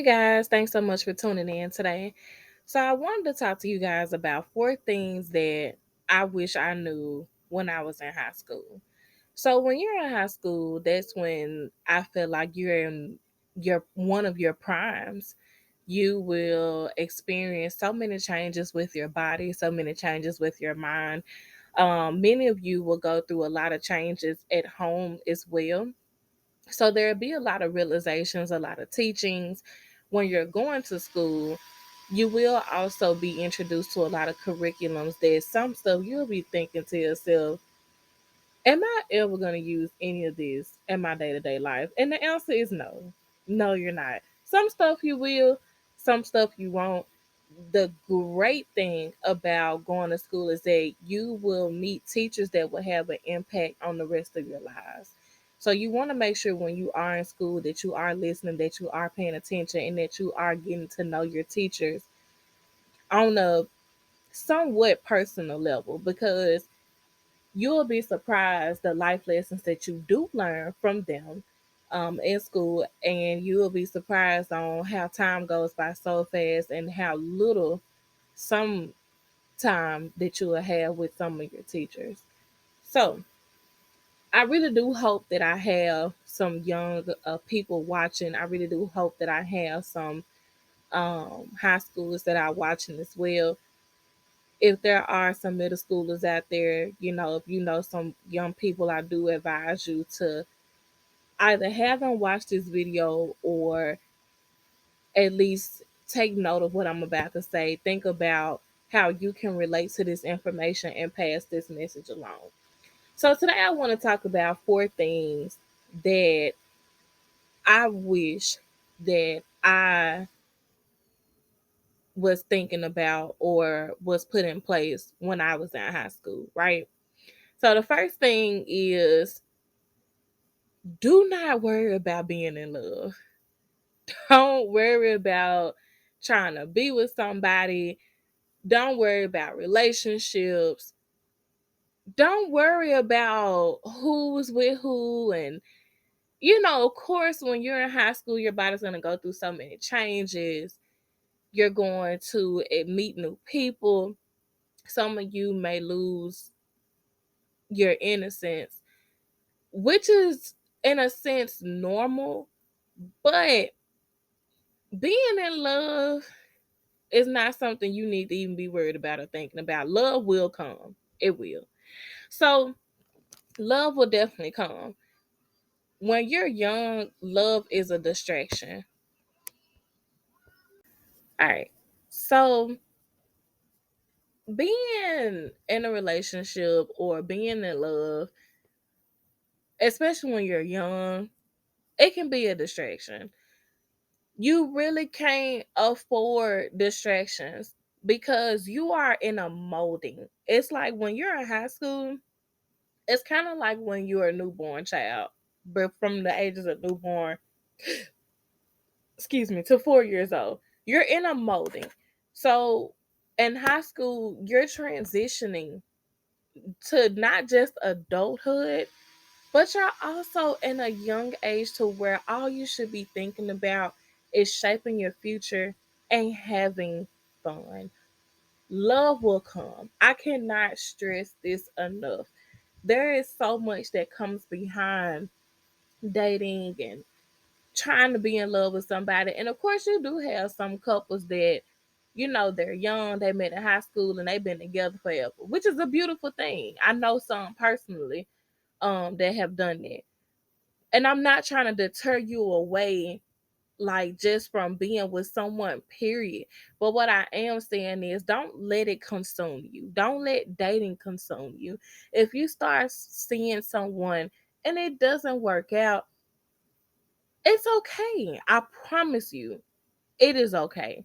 Hey guys, thanks so much for tuning in today. So, I wanted to talk to you guys about four things that I wish I knew when I was in high school. So, when you're in high school, that's when I feel like you're in your one of your primes. You will experience so many changes with your body, so many changes with your mind. Many of you will go through a lot of changes at home as well. So there'll be a lot of realizations, a lot of teachings. When you're going to school, you will also be introduced to a lot of curriculums that some stuff you'll be thinking to yourself, am I ever going to use any of this in my day to day life? And the answer is no. No, you're not. Some stuff you will, some stuff you won't. The great thing about going to school is that you will meet teachers that will have an impact on the rest of your lives. So you want to make sure when you are in school that you are listening, that you are paying attention, and that you are getting to know your teachers on a somewhat personal level, because you'll be surprised the life lessons that you do learn from them in school, and you'll be surprised on how time goes by so fast and how little some time that you will have with some of your teachers. So I really do hope that I have some young people watching. I really do hope that I have some high schoolers that are watching as well. If there are some middle schoolers out there, if you know some young people, I do advise you to either have them watch this video or at least take note of what I'm about to say. Think about how you can relate to this information and pass this message along. So today I want to talk about four things that I wish that I was thinking about or was put in place when I was in high school, right? So the first thing is, do not worry about being in love. Don't worry about trying to be with somebody. Don't worry about relationships. Don't worry about who's with who. And, of course, when you're in high school, your body's going to go through so many changes. You're going to meet new people. Some of you may lose your innocence, which is, in a sense, normal. But being in love is not something you need to even be worried about or thinking about. Love will come. It will. So love will definitely come. When you're young, love is a distraction. All right. So being in a relationship or being in love, especially when you're young, it can be a distraction. You really can't afford distractions because you are in a molding. It's like when you're in high school, it's kind of like when you're a newborn child, but from the ages of newborn, excuse me, to 4 years old, you're in a molding. So in high school, you're transitioning to not just adulthood, but you're also in a young age to where all you should be thinking about is shaping your future and having fun. Love will come. I cannot stress this enough. There is so much that comes behind dating and trying to be in love with somebody. And of course, you do have some couples that, they're young, they met in high school and they've been together forever, which is a beautiful thing. I know some personally that have done that. And I'm not trying to deter you away, like just from being with someone, period. But what I am saying is, don't let it consume you. Don't let dating consume you. If you start seeing someone and it doesn't work out, it's okay. I promise you, it is okay.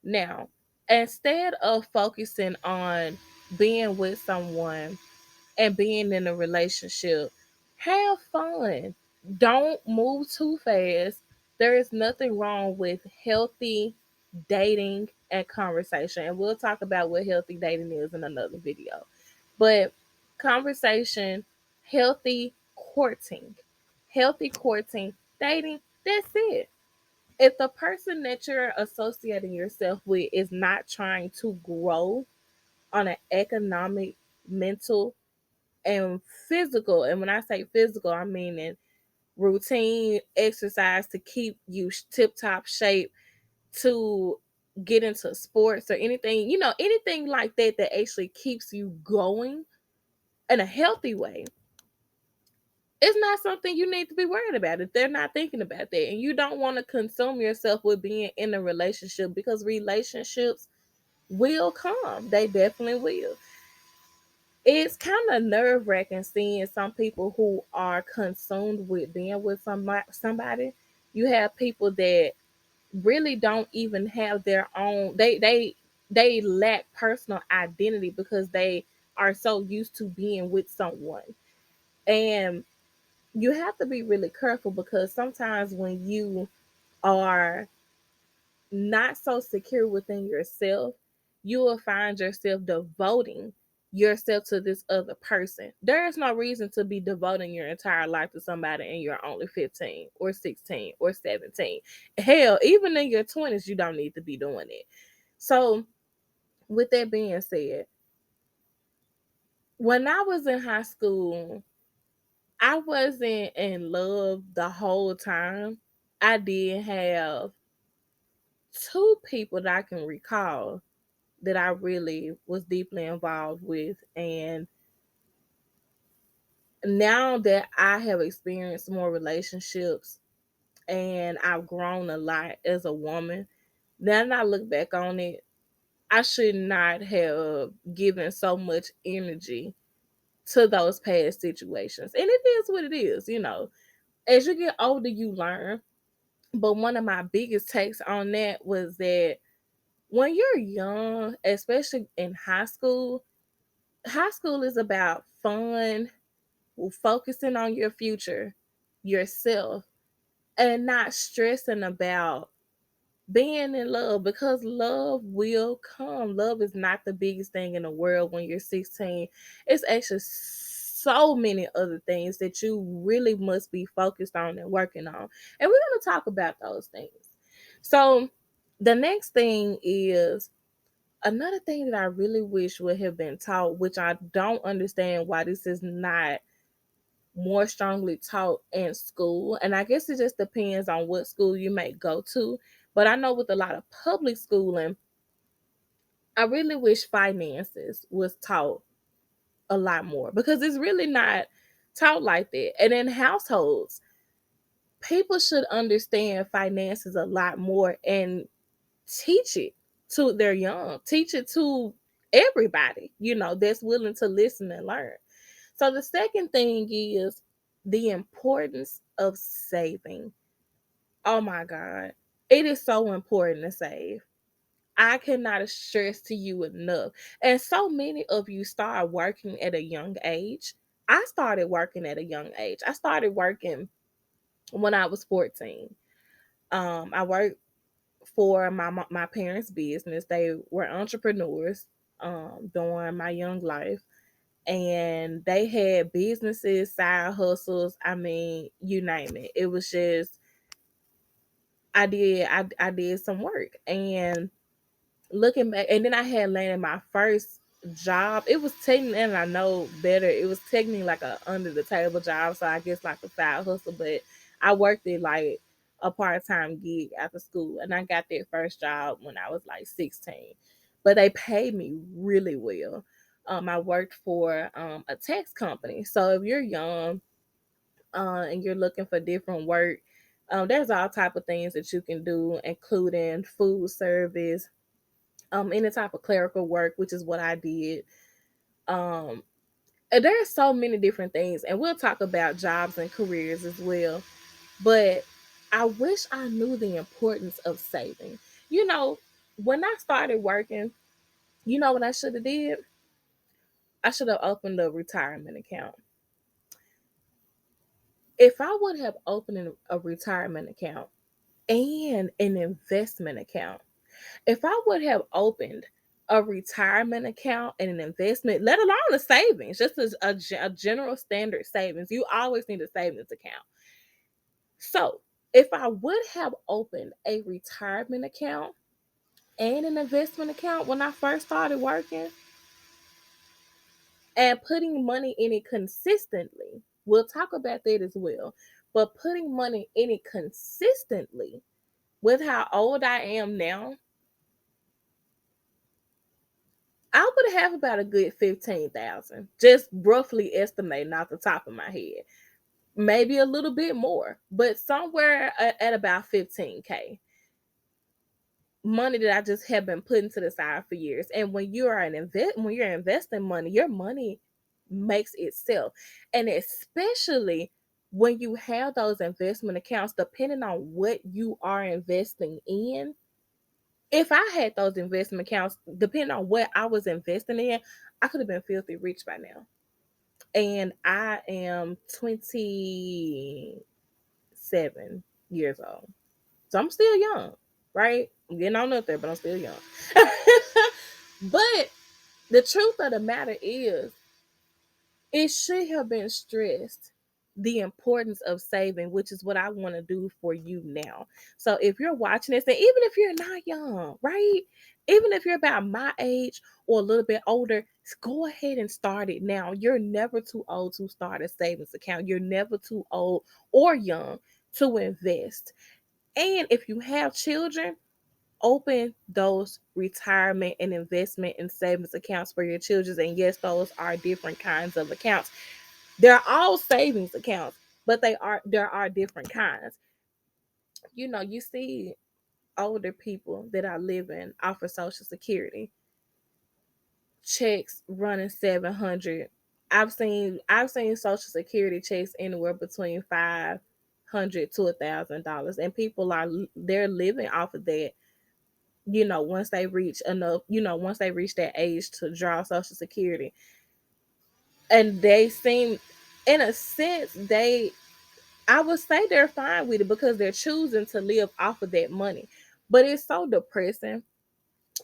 Now, instead of focusing on being with someone and being in a relationship, have fun. Don't move too fast. There is nothing wrong with healthy dating and conversation. And we'll talk about what healthy dating is in another video. But conversation, healthy courting, dating, that's it. If the person that you're associating yourself with is not trying to grow on an economic, mental, and physical, and when I say physical, I mean in routine exercise to keep you tip top shape, to get into sports or anything, anything like that that actually keeps you going in a healthy way, it's not something you need to be worried about if they're not thinking about that. And you don't want to consume yourself with being in a relationship, because relationships will come. They definitely will. It's kind of nerve wracking seeing some people who are consumed with being with somebody. You have people that really don't even have their own. They lack personal identity because they are so used to being with someone. And you have to be really careful, because sometimes when you are not so secure within yourself, you will find yourself devoting yourself to this other person. There is no reason to be devoting your entire life to somebody and you're only 15 or 16 or 17. Hell, even in your 20s, you don't need to be doing it. So, with that being said, when I was in high school, I wasn't in love the whole time. I did have two people that I can recall that I really was deeply involved with. And now that I have experienced more relationships and I've grown a lot as a woman, now that I look back on it, I should not have given so much energy to those past situations. And it is what it is. As you get older, you learn. But one of my biggest takes on that was that when you're young, especially in high school is about fun, focusing on your future, yourself, and not stressing about being in love, because love will come. Love is not the biggest thing in the world when you're 16. It's actually so many other things that you really must be focused on and working on. And we're going to talk about those things. So, the next thing is another thing that I really wish would have been taught, which I don't understand why this is not more strongly taught in school. And I guess it just depends on what school you may go to. But I know with a lot of public schooling, I really wish finances was taught a lot more, because it's really not taught like that. And in households, people should understand finances a lot more and teach it to their young, teach it to everybody, that's willing to listen and learn. So the second thing is the importance of saving. Oh my God. It is so important to save. I cannot stress to you enough. And so many of you start working at a young age. I started working at a young age. I started working when I was 14. I worked for my parents' business. They were entrepreneurs during my young life, and they had businesses, side hustles. I mean, you name it. It was just I did some work, and looking back, and then I had landed my first job. It was technically, and I know better, it was technically like a under the table job, so I guess like a side hustle, but I worked it like a part-time gig after school, and I got that first job when I was like 16. But they paid me really well. I worked for a tax company. So if you're young and you're looking for different work, there's all type of things that you can do, including food service, any type of clerical work, which is what I did. Um, and there are so many different things, and we'll talk about jobs and careers as well. But I wish I knew the importance of saving. You know, when I started working, you know what I should have did? I should have opened a retirement account. If I would have opened a retirement account and an investment account, if I would have opened a retirement account and an investment, let alone a savings, just as a general standard savings, you always need a savings account. So If I would have opened a retirement account and an investment account when I first started working and putting money in it consistently, we'll talk about that as well. But putting money in it consistently with how old I am now, I would have about a good 15,000, just roughly estimating off the top of my head. Maybe a little bit more, but somewhere at about 15K. Money that I just have been putting to the side for years. And when you're investing money, your money makes itself. And especially when you have those investment accounts, depending on what you are investing in. If I had those investment accounts, depending on what I was investing in, I could have been filthy rich by now. And I am 27 years old. So I'm still young, right? I'm getting on up there, but I'm still young. But the truth of the matter is, it should have been stressed the importance of saving, which is what I want to do for you now. So if you're watching this, and even if you're not young, right? Even if you're about my age or a little bit older, go ahead and start it now. You're never too old to start a savings account. You're never too old or young to invest. And if you have children, open those retirement and investment and savings accounts for your children. And yes, those are different kinds of accounts. They're all savings accounts, but there are different kinds. You see older people that are living off of Social Security, checks running 700. I've seen Social Security checks anywhere between $500 to $1,000, and people they're living off of that. Once they reach enough, once they reach that age to draw Social Security, and they seem, in a sense, I would say they're fine with it because they're choosing to live off of that money. But it's so depressing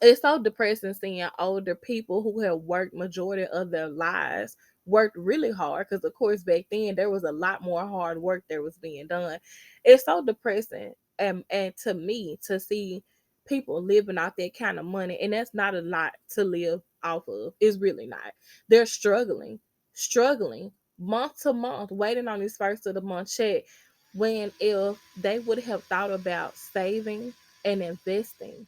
seeing older people who have worked majority of their lives, worked really hard, because of course back then there was a lot more hard work that was being done. It's so depressing, and to me, to see people living off that kind of money, and that's not a lot to live off of. It's really not. They're struggling month to month, waiting on this first of the month check, when if they would have thought about saving and investing,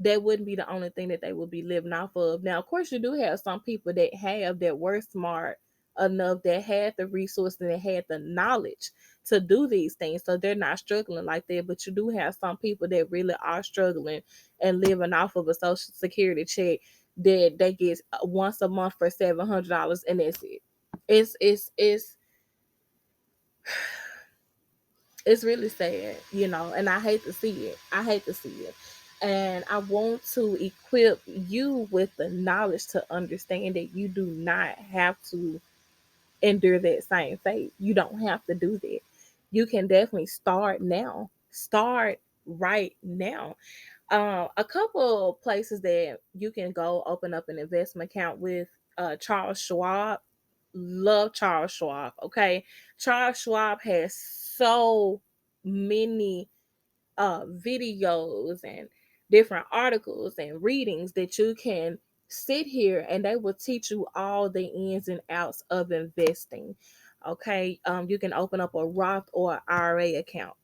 that wouldn't be the only thing that they would be living off of. Now, of course, you do have some people that were smart enough, that had the resources and had the knowledge to do these things, so they're not struggling like that. But you do have some people that really are struggling and living off of a Social Security check that they get once a month for $700, and that's it. It's really sad, and I hate to see it. And I want to equip you with the knowledge to understand that you do not have to endure that same fate. You don't have to do that. You can definitely start now. Start right now. A couple of places that you can go open up an investment account with, Charles Schwab. Love Charles Schwab. Okay. Charles Schwab has so many videos and different articles and readings that you can sit here and they will teach you all the ins and outs of investing. Okay. You can open up a Roth or IRA account.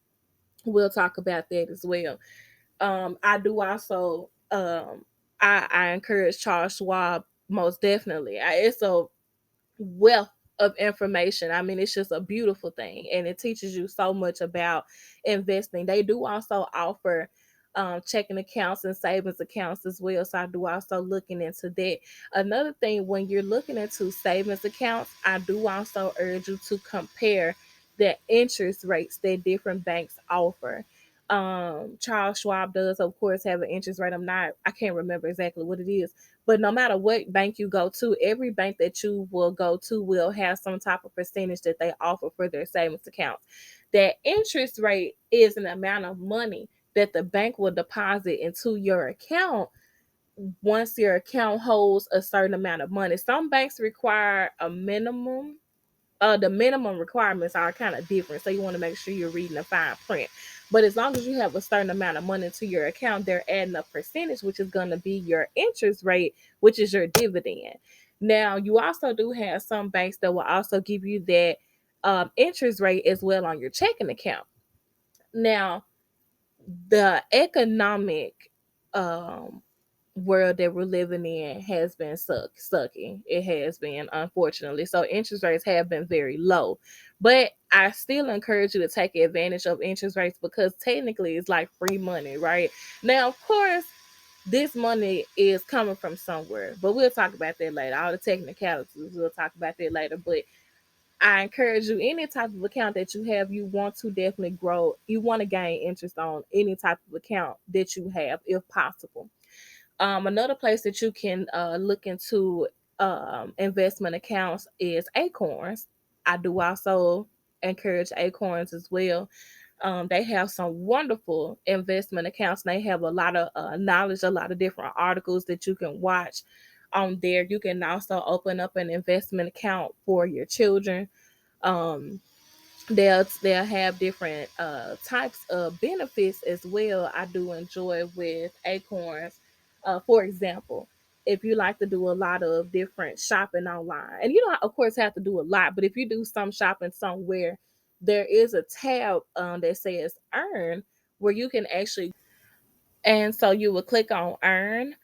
We'll talk about that as well. I do also, I encourage Charles Schwab most definitely. It's a wealth of information. I mean, it's just a beautiful thing, and it teaches you so much about investing. They do also offer checking accounts and savings accounts as well. So I do also looking into that. Another thing, when you're looking into savings accounts, I do also urge you to compare the interest rates that different banks offer. Charles Schwab does, of course, have an interest rate. I can't remember exactly what it is, but no matter what bank you go to, every bank that you will go to will have some type of percentage that they offer for their savings accounts. That interest rate is an amount of money that the bank will deposit into your account once your account holds a certain amount of money. Some banks require a minimum the minimum requirements are kind of different. So you want to make sure you're reading the fine print. But as long as you have a certain amount of money to your account, they're adding a percentage, which is going to be your interest rate, which is your dividend. Now, you also do have some banks that will also give you that interest rate as well on your checking account. Now, the economic um, world that we're living in has been sucky. It has been, unfortunately. So interest rates have been very low. But I still encourage you to take advantage of interest rates because technically it's like free money, right? Now, of course, this money is coming from somewhere, but we'll talk about that later. All the technicalities, we'll talk about that later. But I encourage you, any type of account that you have, you want to definitely grow. You want to gain interest on any type of account that you have, if possible. Another place that you can look into investment accounts is Acorns. I do also encourage Acorns as well. They have some wonderful investment accounts. They have a lot of knowledge, a lot of different articles that you can watch on there. You can also open up an investment account for your children. Um, they'll have different types of benefits as well. I do enjoy with Acorns. For example, if you like to do a lot of different shopping online, and you don't of course have to do a lot, but if you do some shopping somewhere, there is a tab that says earn, where you can actually, and so you will click on earn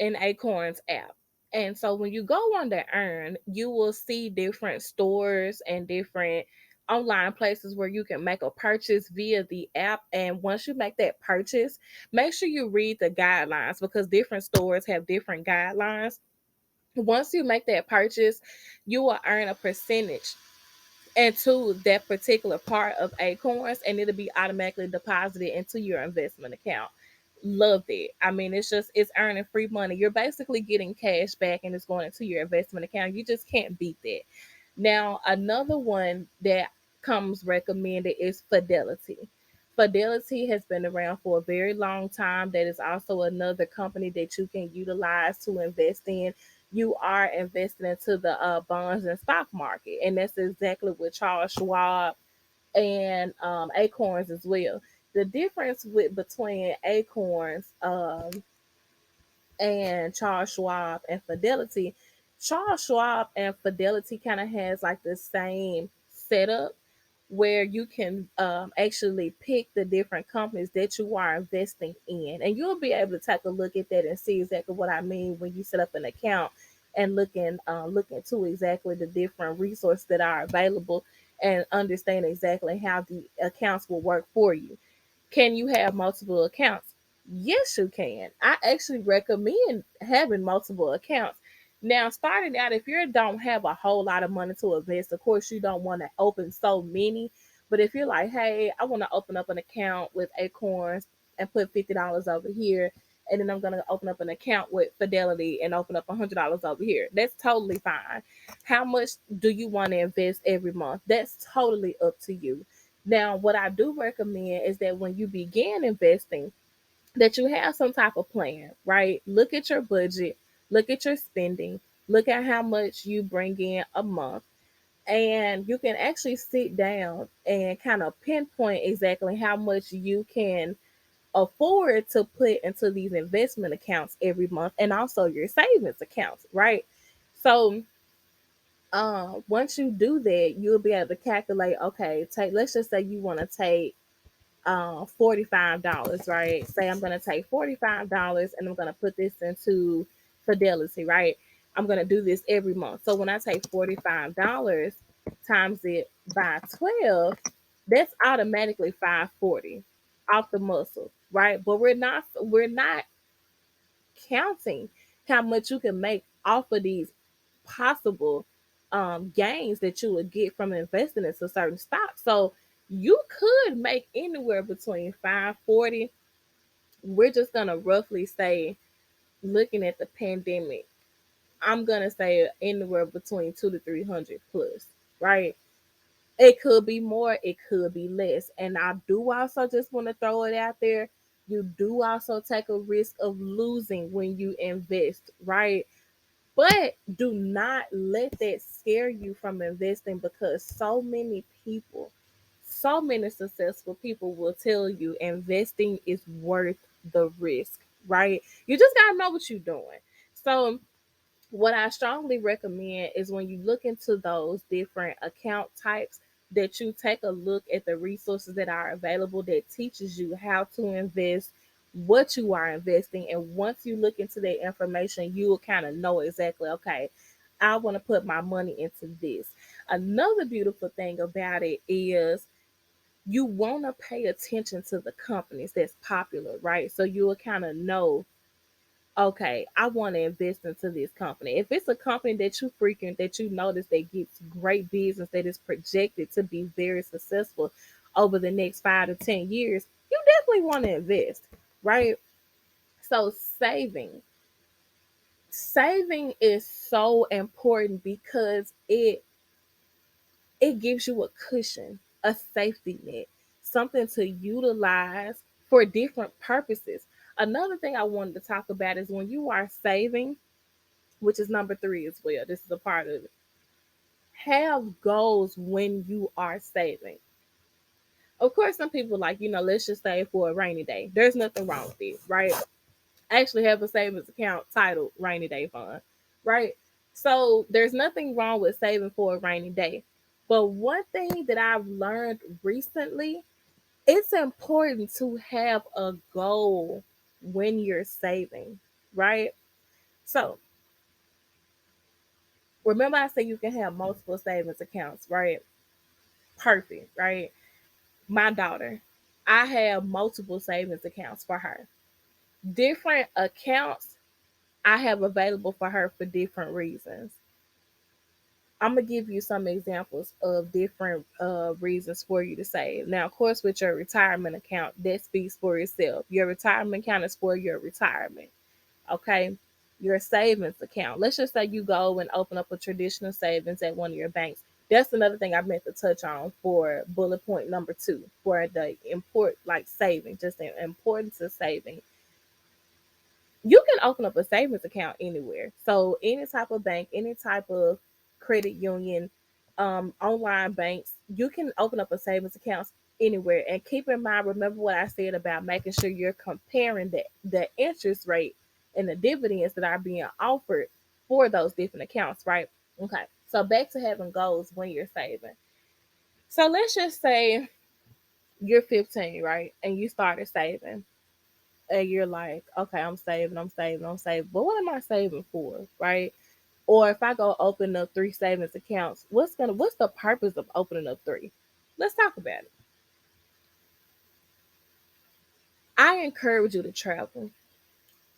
in Acorns app. And so when you go on the earn, you will see different stores and different online places where you can make a purchase via the app. And once you make that purchase, make sure you read the guidelines because different stores have different guidelines. Once you make that purchase, you will earn a percentage into that particular part of Acorns, and it'll be automatically deposited into your investment account. Loved it. I mean, it's earning free money. You're basically getting cash back and it's going into your investment account. You just can't beat that. Now, another one that comes recommended is Fidelity. Fidelity has been around for a very long time. That is also another company that you can utilize to invest in. You are investing into the bonds and stock market, and that's exactly what Charles Schwab and Acorns as well. The difference with between Acorns and Charles Schwab and Fidelity, Charles Schwab and Fidelity kind of has like the same setup where you can actually pick the different companies that you are investing in, and you'll be able to take a look at that and see exactly what I mean when you set up an account and look into exactly the different resources that are available and understand exactly how the accounts will work for you. Can you have multiple accounts? Yes, you can. I actually recommend having multiple accounts. Now, starting out, if you don't have a whole lot of money to invest, of course, you don't want to open so many. But if you're like, hey, I want to open up an account with Acorns and put $50 over here, and then I'm going to open up an account with Fidelity and open up $100 over here, that's totally fine. How much do you want to invest every month? That's totally up to you. Now, what I do recommend is that when you begin investing, that you have some type of plan, right? Look at your budget, look at your spending, look at how much you bring in a month, and you can actually sit down and kind of pinpoint exactly how much you can afford to put into these investment accounts every month and also your savings accounts, right? So, once you do that, you'll be able to calculate, okay, take, let's just say you want to take $45, right? Say I'm gonna take $45 and I'm gonna put this into Fidelity, right? I'm gonna do this every month. So when I take $45 times it by 12, that's automatically 540 off the muscle, right? But we're not counting how much you can make off of these possible gains that you would get from investing into certain stocks. So you could make anywhere between 540. We're just gonna roughly say, looking at the pandemic, I'm gonna say anywhere between 2 to 300 plus, right? It could be more, it could be less. And I do also just want to throw it out there. You do also take a risk of losing when you invest, right? But do not let that scare you from investing, because so many successful people will tell you investing is worth the risk, right? You just got to know what you're doing. So what I strongly recommend is when you look into those different account types, that you take a look at the resources that are available that teaches you how to invest, what you are investing, and once you look into that information, you will kind of know exactly, okay, I want to put my money into this. Another beautiful thing about it is you want to pay attention to the companies that's popular, right? So you will kind of know, okay, I want to invest into this company. If it's a company that you frequent, that you notice that gets great business, that is projected to be very successful over the next 5 to 10 years, you definitely want to invest, right? So saving is so important because it gives you a cushion, a safety net, something to utilize for different purposes. Another thing I wanted to talk about is when you are saving, which is number three as well. This is a part of it. Have goals when you are saving. Of course, some people like, let's just save for a rainy day. There's nothing wrong with it, right? I actually have a savings account titled Rainy Day Fund, right? So there's nothing wrong with saving for a rainy day. But one thing that I've learned recently, it's important to have a goal when you're saving, right? So remember I said you can have multiple savings accounts, right? Perfect, right? My daughter, I have multiple savings accounts for her. Different accounts I have available for her for different reasons. I'm gonna give you some examples of different reasons for you to save. Now, of course, with your retirement account, that speaks for itself. Your retirement account is for your retirement. Okay, your savings account. Let's just say you go and open up a traditional savings at one of your banks. That's another thing I meant to touch on for bullet point number two, for the import, like saving, just the importance of saving. You can open up a savings account anywhere. So any type of bank, any type of credit union, online banks, you can open up a savings account anywhere. And keep in mind, remember what I said about making sure you're comparing the interest rate and the dividends that are being offered for those different accounts, right? Okay. So back to having goals when you're saving. So let's just say you're 15, right? And you started saving, and you're like, okay, I'm saving, I'm saving, I'm saving. But what am I saving for, right? Or if I go open up three savings accounts, what's the purpose of opening up three? Let's talk about it. I encourage you to travel.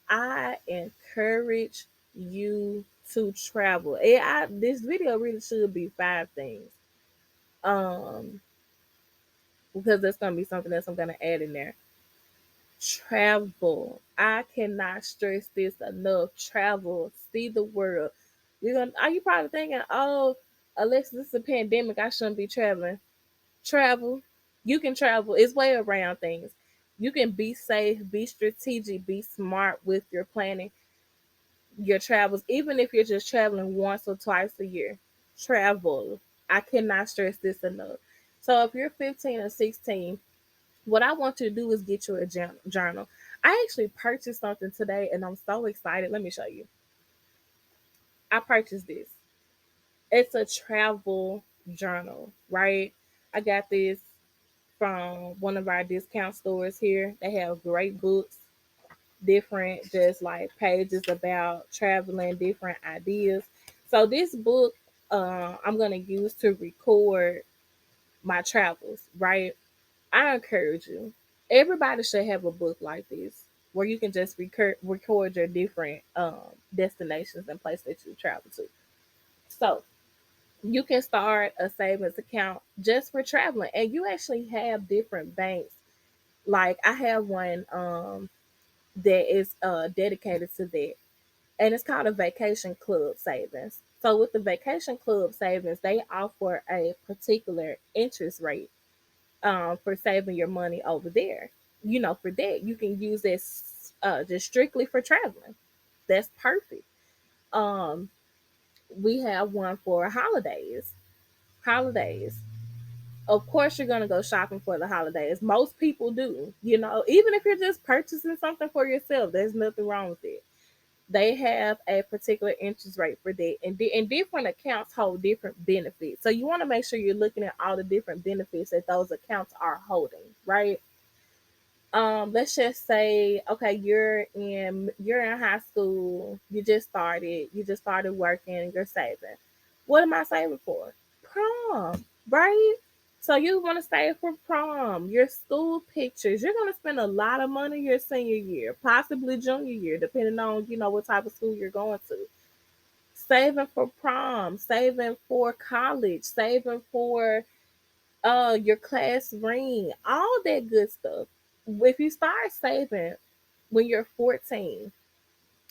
I encourage you to travel. This video really should be five things. Um, because there's gonna be something else I'm gonna add in there. Travel. I cannot stress this enough. Travel. See the world. Are you probably thinking, oh, Alexa, this is a pandemic, I shouldn't be traveling. Travel. You can travel. It's way around things. You can be safe, be strategic, be smart with your planning, your travels, even if you're just traveling once or twice a year. Travel. I cannot stress this enough. So if you're 15 or 16, what I want you to do is get you a journal. I actually purchased something today and I'm so excited. Let me show you. I purchased this. It's a travel journal, right? I got this from one of our discount stores here. They have great books, different just like pages about traveling, different ideas. So this book I'm gonna use to record my travels, right? I encourage you. Everybody should have a book like this where you can just record your different destinations and places that you travel to. So you can start a savings account just for traveling, and you actually have different banks. Like I have one that is dedicated to that, and it's called a vacation club savings. So with the vacation club savings, they offer a particular interest rate for saving your money over there. For that, you can use this just strictly for traveling. That's perfect. Um, we have one for holidays. Holidays. Of course, you're gonna go shopping for the holidays. Most people do. Even if you're just purchasing something for yourself, there's nothing wrong with it. They have a particular interest rate for that, and different accounts hold different benefits. So you want to make sure you're looking at all the different benefits that those accounts are holding, right? Let's just say, okay, you're in high school, you just started working, you're saving. What am I saving for? Prom, right? So you want to save for prom, your school pictures. You're going to spend a lot of money your senior year, possibly junior year, depending on what type of school you're going to. Saving for prom, saving for college, saving for your class ring, all that good stuff. If you start saving when you're 14,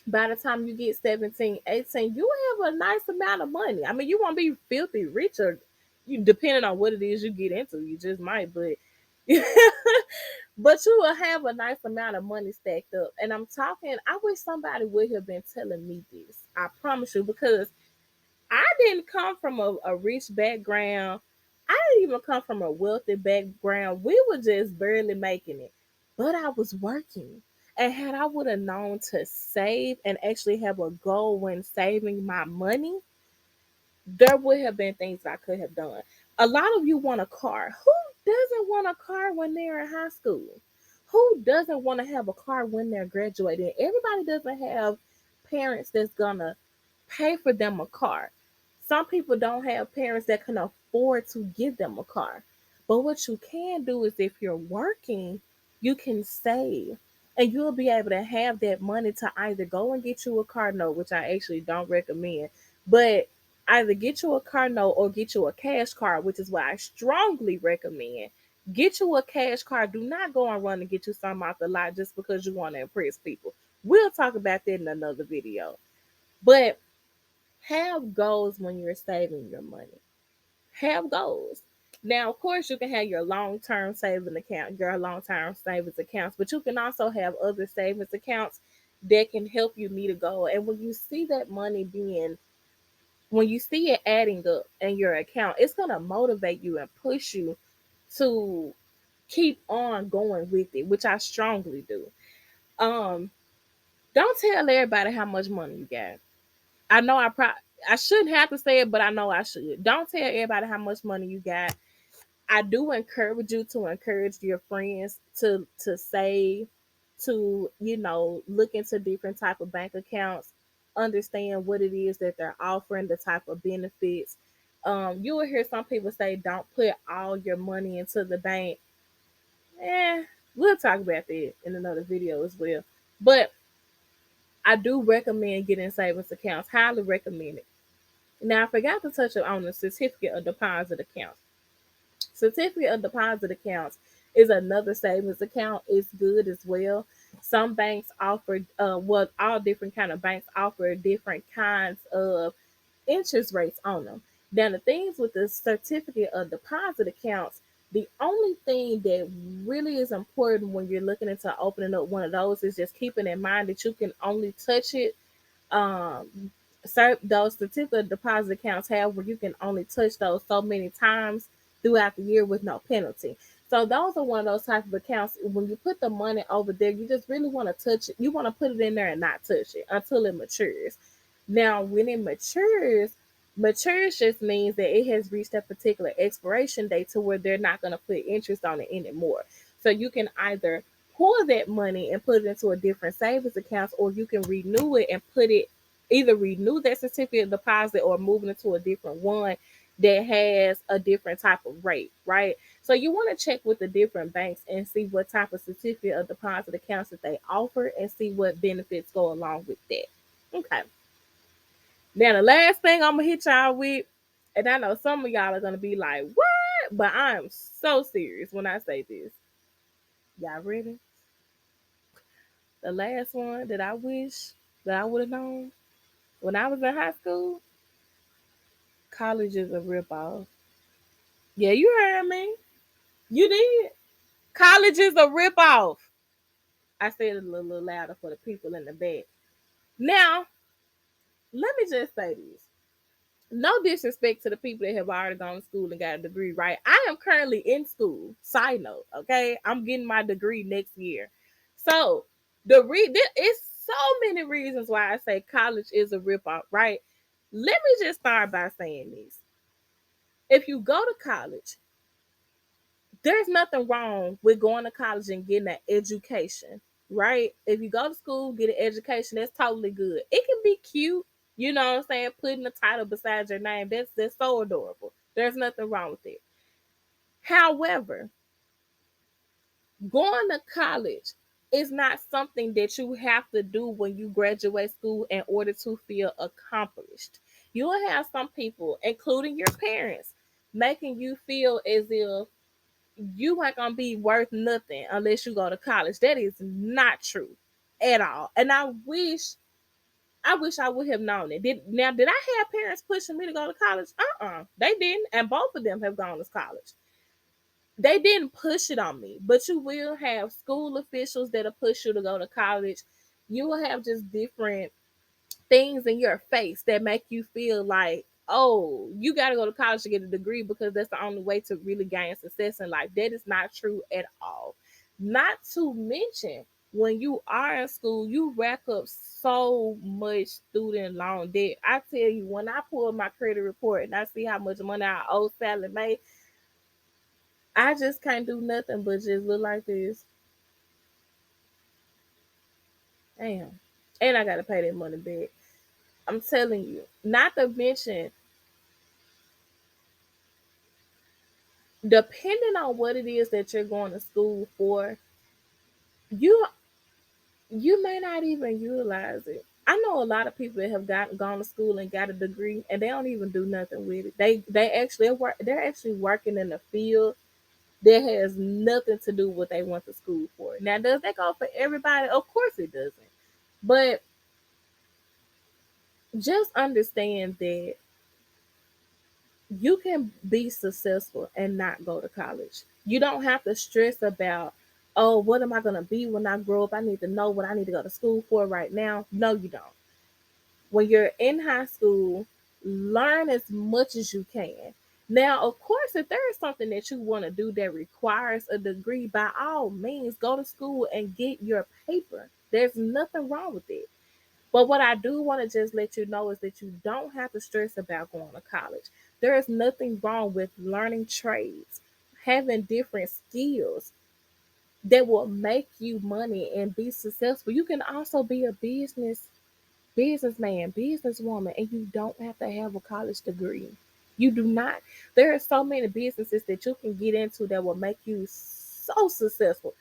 by the time you get 17, 18, you have a nice amount of money. I mean, you won't be filthy rich, or you, depending on what it is you get into, you just might, but but you will have a nice amount of money stacked up. And I'm talking, I wish somebody would have been telling me this. I promise you, because I didn't come from a rich background. I didn't even come from a wealthy background. We were just barely making it. But I was working. And had I would have known to save and actually have a goal when saving my money, there would have been things I could have done. A lot of you want a car. Who doesn't want a car when they're in high school? Who doesn't want to have a car when they're graduating? Everybody doesn't have parents that's gonna pay for them a car. Some people don't have parents that can afford to give them a car. But what you can do is, if you're working, you can save. And you'll be able to have that money to either go and get you a car note, which I actually don't recommend, but either get you a car note or get you a cash card, which is what I strongly recommend. Get you a cash card. Do not go and run and get you something off the lot just because you want to impress people. We'll talk about that in another video. But have goals when you're saving your money. Have goals. Now, of course, you can have your long-term saving account, your long-term savings accounts, but you can also have other savings accounts that can help you meet a goal. And when you see it adding up in your account, it's gonna motivate you and push you to keep on going with it, which I strongly do. Um, don't tell everybody how much money you got. I know I shouldn't have to say it, but I know I should. Don't tell everybody how much money you got. I do encourage you to encourage your friends to save, to look into different type of bank accounts, understand what it is that they're offering, the type of benefits. You will hear some people say, "Don't put all your money into the bank." We'll talk about that in another video as well. But I do recommend getting savings accounts. Highly recommend it. Now, I forgot to touch on the certificate of deposit accounts. Certificate of deposit accounts is another savings account. It's good as well. Some banks offer, all different kind of banks offer different kinds of interest rates on them. Now, the things with the certificate of deposit accounts, the only thing that really is important when you're looking into opening up one of those is just keeping in mind that you can only touch it. Those certificate deposit accounts have where you can only touch those so many times throughout the year with no penalty. So those are one of those type of accounts. When you put the money over there, you just really want to touch it. You want to put it in there and not touch it until it matures. Now, when it matures just means that it has reached a particular expiration date to where they're not going to put interest on it anymore. So you can either pull that money and put it into a different savings account, or you can renew it and either renew that certificate of deposit or move it into a different one that has a different type of rate, right? So you want to check with the different banks and see what type of certificate of deposit accounts that they offer and see what benefits go along with that. Okay. Now the last thing I'm gonna hit y'all with, and I know some of y'all are gonna be like, "What?" But I am so serious when I say this. Y'all ready? The last one that I wish that I would have known when I was in high school, college is a ripoff. Yeah, you heard me. You did. College is a ripoff. I said it a little louder for the people in the back. Now, let me just say this. No disrespect to the people that have already gone to school and got a degree, right? I am currently in school. Side note, okay? I'm getting my degree next year. So there is so many reasons why I say college is a ripoff, right? Let me just start by saying this. If you go to college, there's nothing wrong with going to college and getting an education, right? If you go to school, get an education, that's totally good. It can be cute, you know what I'm saying? Putting the title beside your name, that's so adorable. There's nothing wrong with it. However, going to college is not something that you have to do when you graduate school in order to feel accomplished. You'll have some people, including your parents, making you feel as if you ain't gonna be worth nothing unless you go to college. That is not true at all. And I wish I would have known it. Did I have parents pushing me to go to college? They didn't, and both of them have gone to college. They didn't push it on me, but you will have school officials that'll push you to go to college. You will have just different things in your face that make you feel like, oh, you got to go to college to get a degree because that's the only way to really gain success in life. That is not true at all. Not to mention, when you are in school, you rack up so much student loan debt. I tell you, when I pull my credit report and I see how much money I owe Sally Mae, I just can't do nothing but just look like this. Damn. And I got to pay that money back. I'm telling you, not to mention, depending on what it is that you're going to school for, you you may not even utilize it. I know a lot of people that have gone to school and got a degree and they don't even do nothing with it. They're actually working in a field that has nothing to do with what they went to school for. Now, does that go for everybody? Of course it doesn't. But just understand that you can be successful and not go to college. You don't have to stress about, oh, what am I going to be when I grow up? I need to know what I need to go to school for right now. No, you don't. When you're in high school, learn as much as you can. Now, of course, if there is something that you want to do that requires a degree, by all means, go to school and get your paper. There's nothing wrong with it. But what I do want to just let you know is that you don't have to stress about going to college. There is nothing wrong with learning trades, having different skills that will make you money and be successful. You can also be a businessman, businesswoman, and you don't have to have a college degree. You do not. There are so many businesses that you can get into that will make you so successful.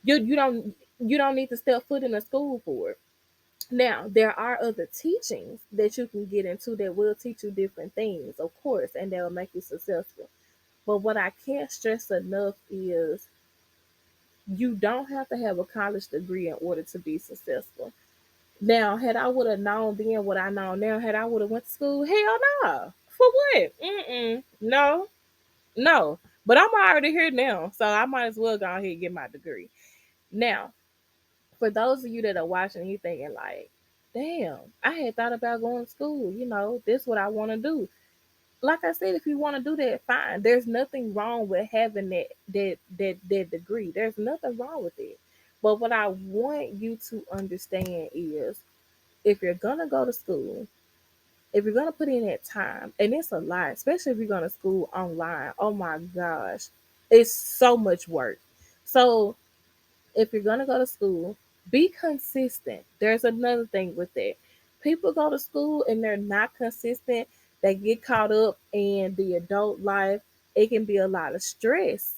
You don't need to step foot in a school for it. Now, there are other teachings that you can get into that will teach you different things, of course, and that will make you successful. But what I can't stress enough is you don't have to have a college degree in order to be successful. Now, had I would have known then what I know now, had I would have went to school, hell no. For what? No, no. But I'm already here now, so I might as well go ahead and get my degree. Now, for those of you that are watching, you thinking like, damn, I had thought about going to school. This is what I want to do. Like I said, if you want to do that, fine. There's nothing wrong with having that degree. There's nothing wrong with it. But what I want you to understand is, if you're gonna go to school, if you're gonna put in that time, and it's a lot, especially if you're going to school online. Oh my gosh, it's so much work. So if you're going to go to school, be consistent. There's another thing with that. People go to school and they're not consistent. They get caught up in the adult life. It can be a lot of stress.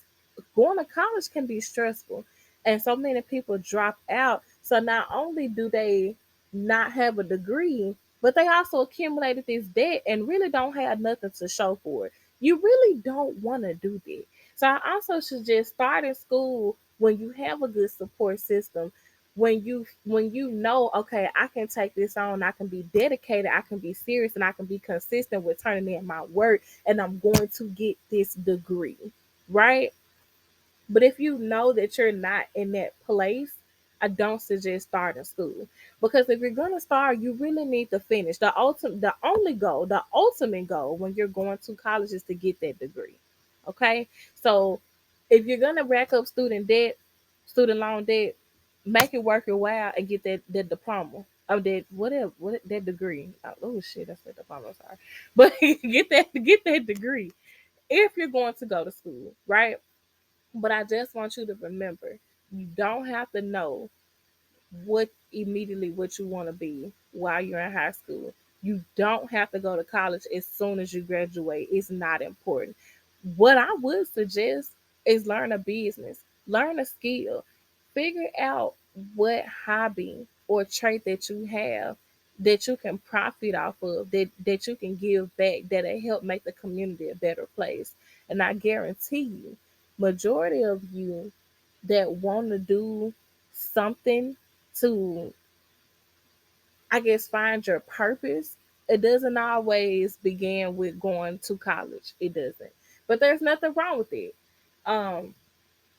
Going to college can be stressful. And so many people drop out. So not only do they not have a degree, but they also accumulated this debt and really don't have nothing to show for it. You really don't want to do that. So I also suggest starting school when you have a good support system, when you know, okay, I can take this on, I can be dedicated, I can be serious, and I can be consistent with turning in my work, and I'm going to get this degree, right? But if you know that you're not in that place, I don't suggest starting school, because if you're gonna start, you really need to finish. The ultimate goal when you're going to college is to get that degree. Okay, so if you're gonna rack up student loan debt, make it worth your while and get that diploma. Oh, that whatever, that degree. Oh shit, that's the diploma. Sorry, but get that degree if you're going to go to school, right? But I just want you to remember, you don't have to know what you want to be while you're in high school. You don't have to go to college as soon as you graduate. It's not important. What I would suggest is learn a business, learn a skill, figure out what hobby or trait that you have that you can profit off of, that you can give back, that'll help make the community a better place. And I guarantee you, majority of you that want to do something to, I guess, find your purpose, it doesn't always begin with going to college. It doesn't. But there's nothing wrong with it. Um,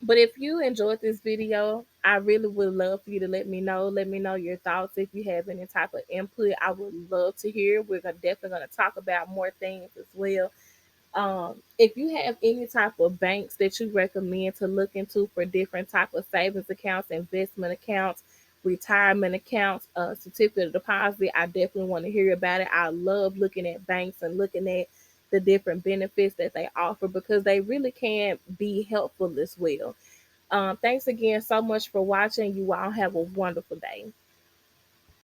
but if you enjoyed this video, I really would love for you to let me know. Let me know your thoughts. If you have any type of input, I would love to hear. Definitely going to talk about more things as well. If you have any type of banks that you recommend to look into for different type of savings accounts, investment accounts, retirement accounts, certificate of deposit, I definitely want to hear about it. I love looking at banks and looking at the different benefits that they offer, because they really can be helpful as well. Thanks again so much for watching. You all have a wonderful day.